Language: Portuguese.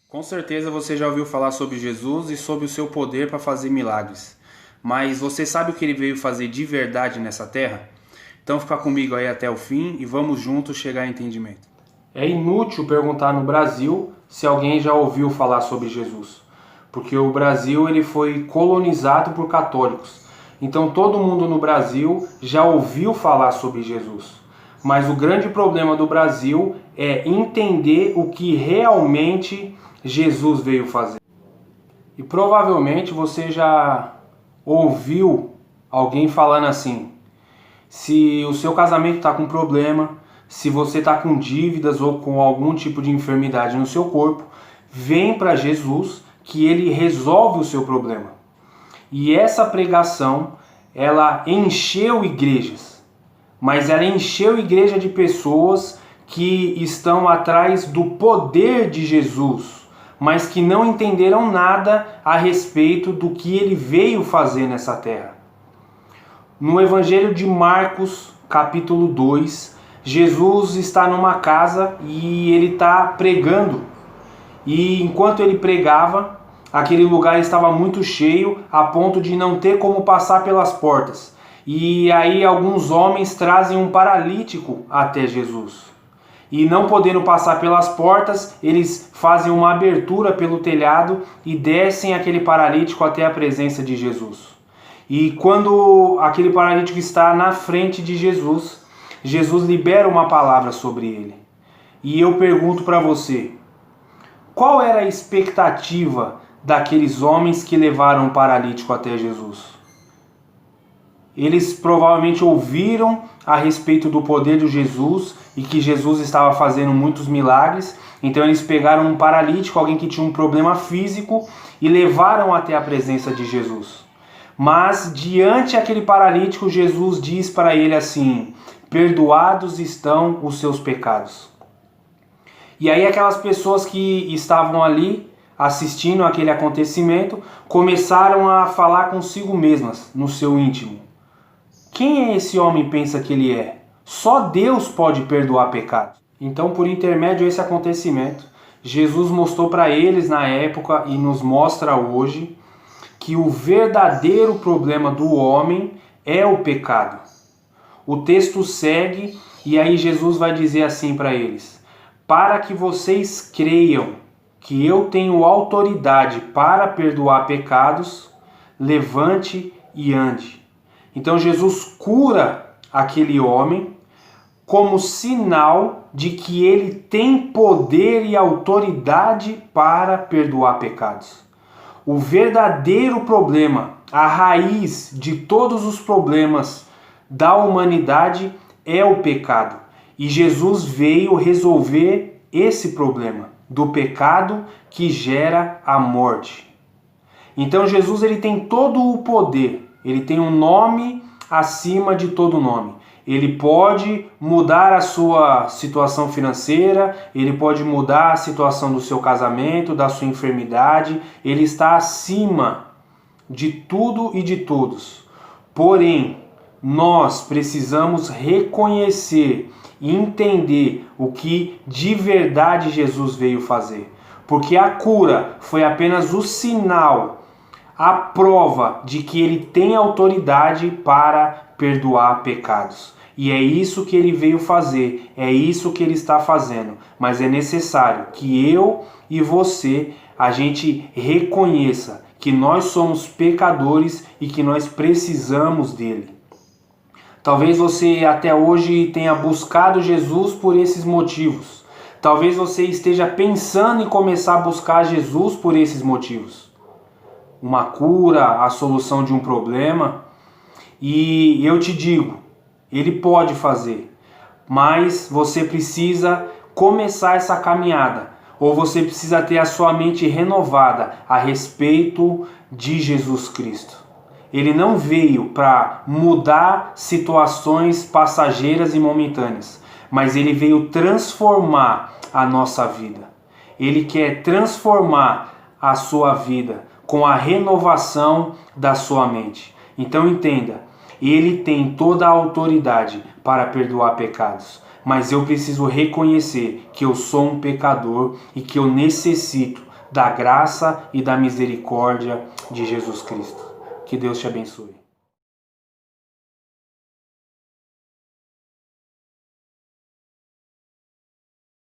Com certeza você já ouviu falar sobre Jesus e sobre o seu poder para fazer milagres. Mas você sabe o que ele veio fazer de verdade nessa terra? Então fica comigo aí até o fim e vamos juntos chegar a entendimento. É inútil perguntar no Brasil se alguém já ouviu falar sobre Jesus, porque o Brasil ele foi colonizado por católicos. Então todo mundo no Brasil já ouviu falar sobre Jesus. Mas o grande problema do Brasil é entender o que realmente Jesus veio fazer. E provavelmente você já ouviu alguém falando assim: se o seu casamento está com problema, se você está com dívidas ou com algum tipo de enfermidade no seu corpo, vem para Jesus que ele resolve o seu problema. E essa pregação, ela encheu igrejas, mas ela encheu igreja de pessoas que estão atrás do poder de Jesus, mas que não entenderam nada a respeito do que ele veio fazer nessa terra. No Evangelho de Marcos, capítulo 2, Jesus está numa casa e ele está pregando. E enquanto ele pregava, aquele lugar estava muito cheio, a ponto de não ter como passar pelas portas. E aí alguns homens trazem um paralítico até Jesus. E não podendo passar pelas portas, eles fazem uma abertura pelo telhado e descem aquele paralítico até a presença de Jesus. E quando aquele paralítico está na frente de Jesus, Jesus libera uma palavra sobre ele. E eu pergunto para você, qual era a expectativa daqueles homens que levaram o paralítico até Jesus? Eles provavelmente ouviram a respeito do poder de Jesus e que Jesus estava fazendo muitos milagres. Então eles pegaram um paralítico, alguém que tinha um problema físico, e levaram até a presença de Jesus. Mas diante daquele paralítico, Jesus diz para ele assim: perdoados estão os seus pecados. E aí aquelas pessoas que estavam ali assistindo aquele acontecimento começaram a falar consigo mesmas, no seu íntimo: quem é esse homem pensa que ele é? Só Deus pode perdoar pecados. Então, por intermédio desse acontecimento, Jesus mostrou para eles na época e nos mostra hoje que o verdadeiro problema do homem é o pecado. O texto segue e aí Jesus vai dizer assim para eles: para que vocês creiam que eu tenho autoridade para perdoar pecados, levante e ande. Então Jesus cura aquele homem como sinal de que ele tem poder e autoridade para perdoar pecados. O verdadeiro problema, a raiz de todos os problemas da humanidade é o pecado. E Jesus veio resolver esse problema do pecado que gera a morte. Então Jesus ele tem todo o poder, ele tem um nome acima de todo nome. Ele pode mudar a sua situação financeira, ele pode mudar a situação do seu casamento, da sua enfermidade, ele está acima de tudo e de todos. Porém, nós precisamos reconhecer e entender o que de verdade Jesus veio fazer. Porque a cura foi apenas o sinal, a prova de que ele tem autoridade para perdoar pecados. E é isso que ele veio fazer, é isso que ele está fazendo. Mas é necessário que eu e você, a gente reconheça que nós somos pecadores e que nós precisamos dele. Talvez você até hoje tenha buscado Jesus por esses motivos. Talvez você esteja pensando em começar a buscar Jesus por esses motivos. Uma cura, a solução de um problema. E eu te digo, ele pode fazer, mas você precisa começar essa caminhada, ou você precisa ter a sua mente renovada a respeito de Jesus Cristo. Ele não veio para mudar situações passageiras e momentâneas, mas ele veio transformar a nossa vida. Ele quer transformar a sua vida com a renovação da sua mente. Então entenda, ele tem toda a autoridade para perdoar pecados, mas eu preciso reconhecer que eu sou um pecador e que eu necessito da graça e da misericórdia de Jesus Cristo. Que Deus te abençoe.